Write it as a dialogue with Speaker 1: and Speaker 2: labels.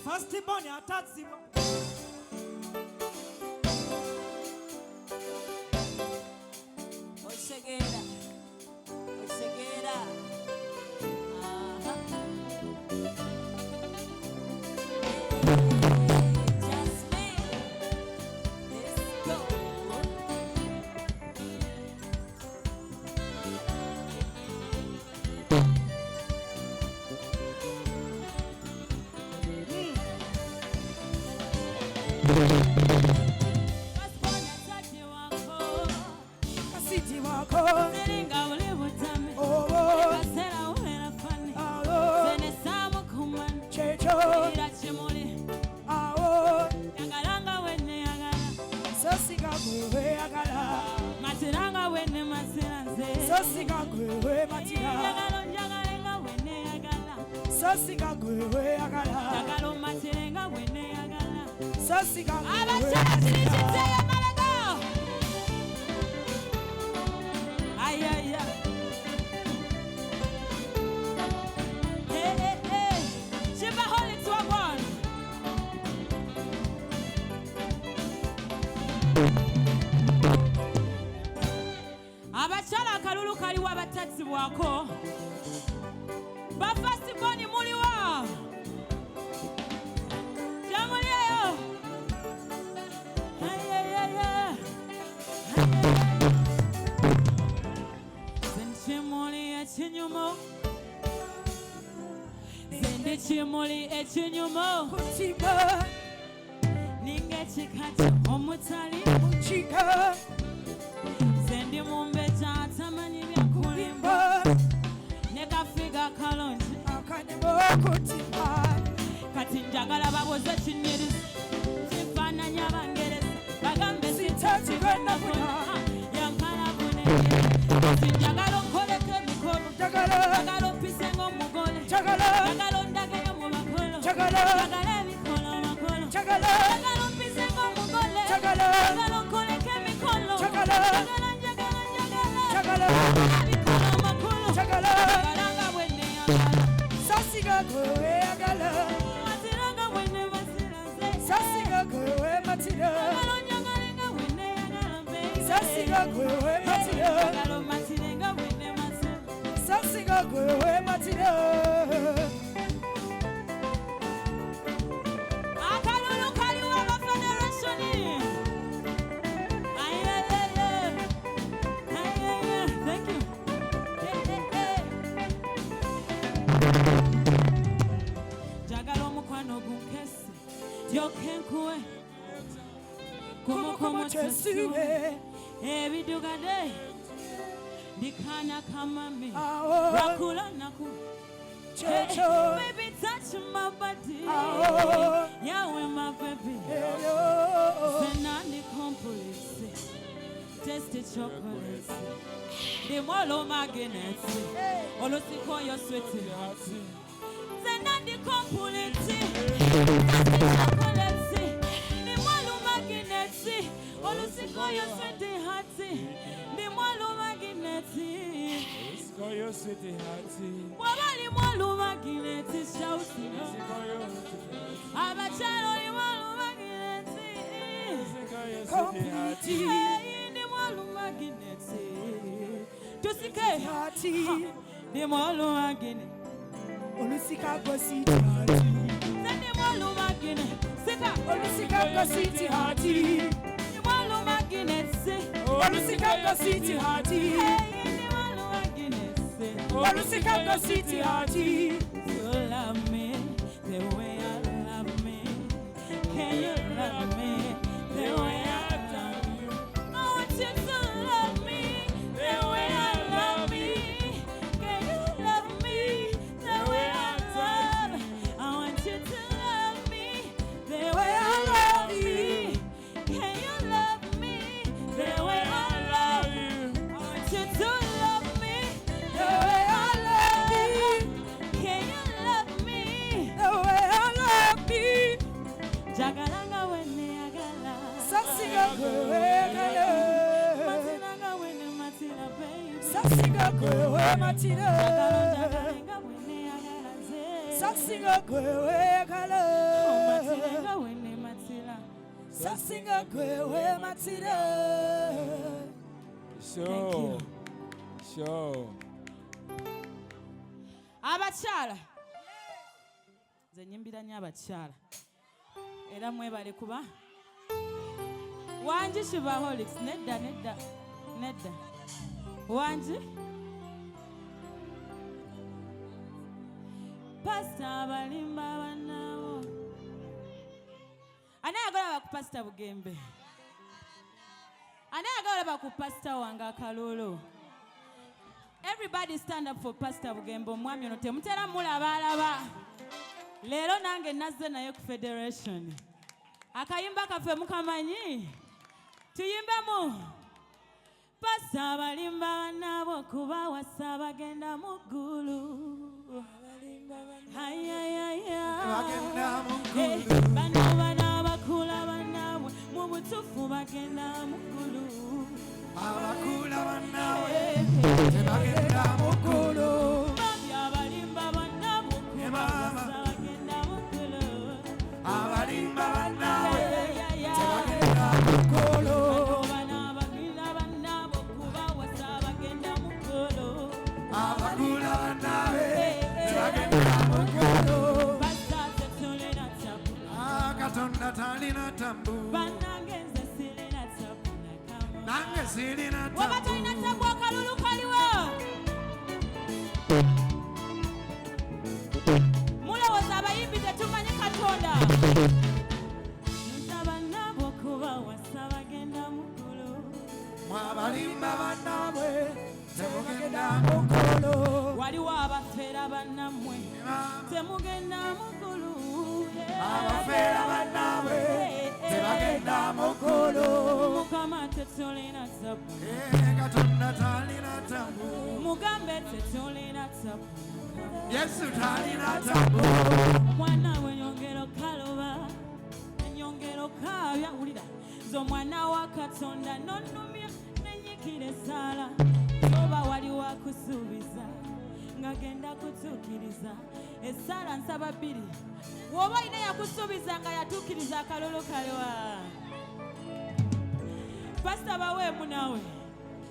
Speaker 1: First born atazima.
Speaker 2: Oshegera. Oshegera. Abachala kalulu kaliwa abatatsi bwako bafasi boni muliwa jamulieyo Zenchimuli echinyumo Zenchimuli echinyumo
Speaker 1: Kuchika
Speaker 2: Ninge chikati omutali
Speaker 1: Kuchika
Speaker 2: Zendi mumbeja atamani byakulimba Nekafiga kalonji
Speaker 1: Akanebo kutimba
Speaker 2: Kati njagala baboze chinirizi Chifana nyabangereza Bagambe
Speaker 1: sitati kwenda kuna
Speaker 2: Yankala kunenge Kati njagala nkoleke mikolo Njagala mpise ng'omugole Njagala ondage yo mu bakolo Njagala ebikola makolo Njagala mpise ng'omugole Njagala nkoleke mikolo Njagala ebikola makolo Njagala nga bwenne yagala
Speaker 1: Sasiga gwe yagala
Speaker 2: Matira nga bwenne masiraze
Speaker 1: Sasiga gwe matira
Speaker 2: Njagala nga bwenne yagala baby
Speaker 1: Sasiga gwe matira
Speaker 2: Njagala matire nga bwenne masira
Speaker 1: Sasiga gwe matira
Speaker 2: Akalulu kaliwa ba federation Thank you. Jagalo mukwano gunkesi Jokenkue Kumo
Speaker 1: Chesuwe
Speaker 2: Ebidugade Dikana kamami
Speaker 1: Aho
Speaker 2: Rakula naku
Speaker 1: Checho
Speaker 2: Baby touch my body
Speaker 1: Aho
Speaker 2: Yawe my baby Senani compulisi Tasty chocolate The molo magnets Olosiko your sweetie Senani compulisi Tasty chocolate The molo magnets Olosiko your sweetie hearty The molo magnets
Speaker 3: Koyo city hati.
Speaker 2: Wabali molo magnets shouting Abachalo ni molo magnets
Speaker 3: Koyo city hati.
Speaker 2: Ni molo magnets Tusike
Speaker 1: Hati
Speaker 2: Ni molo magnets
Speaker 1: Olusika go city hati
Speaker 2: Ni molo magnets Sika
Speaker 1: Olusika go city hati
Speaker 2: Ni molo magnets
Speaker 1: Olusika go city hati
Speaker 2: Ni molo magnets
Speaker 1: Olusika go city hati
Speaker 2: You love me the way I love me. Can you love me the way I love you? I want you to love me the way I love me. Can you love me the way I love? I want you to love me the way I love you. Can you love me the way I love you? I want you to love me the way I love you. Can you love me
Speaker 1: the way I love me
Speaker 2: Jagalanga wene agala
Speaker 1: Sasiga gwe yagala
Speaker 2: Matilanga wene matila baby
Speaker 1: Sasiga gwe matira
Speaker 2: Jagalanga wene agala ze
Speaker 1: Sasinga kwewe kala.
Speaker 2: Omatira wene matira.
Speaker 1: Sasinga kwewe matira.
Speaker 3: Sure. Sure.
Speaker 2: Abakyala. Nze nyimbira nnyo abakyala. Era mwebale kuba. Wanji Shiva Holix. Nedda. Wanji. Pastor abalimba banawo. Ani ayagala ku Pastor Bugembe? Ani ayagala ku Pastor wanga Kalolo? Everybody stand up for Pastor Bugembe. Omwami ono temutera mulaba. Leero nange nazze naye ku Federation. Akayimba kaffe mukamanyi. Tuyimbemu. Pastor abalimba banabo kuba wasa bagenda mu ggulu.
Speaker 4: Bagenda mu ggulu.
Speaker 2: Bano bakula banabwe mu butuufu bagenda mu ggulu.
Speaker 4: Abakula bannawe tebagenda mu ggulu.
Speaker 2: Bambi abalimba banabwe kuba wasa bagenda mu ggulu.
Speaker 4: Abalimba bannawe tebagenda mu ggulu. Abakula bannawe tebagenda mu ggulu. Katonda talina tambu. Nange sirina tambu.
Speaker 2: Waba talina tambu akalulu kaliwo. Mulowooza abayimbi tetumanyi Katonda. Nsaba nabo kuba wasa bagenda mu ggulu.
Speaker 4: Mwabalimba bannammwe temugenda mu ggulu.
Speaker 2: Waliwo abafeera bannammwe temugenda mu ggulu.
Speaker 4: Abafeera bannammwe tebagenda mu ggulu.
Speaker 2: Mukama tetulina ttabbu.
Speaker 4: Katonda talina tambu.
Speaker 2: Mugambe tetulina ttabbu.
Speaker 4: Yesu talina tambu.
Speaker 2: Mwana we nyongero kaloba. Nyongero kabya wulira. Nze omwana wa Katonda nonnumya nenyikira essaala. Oba wali wa kusuubiza ng'agenda kutuukiriza. Essaala nsaba bbiri. Woba olina yakusuubiza nga yatuukiriza akalulu kalewa. Pastor baweemu naawe.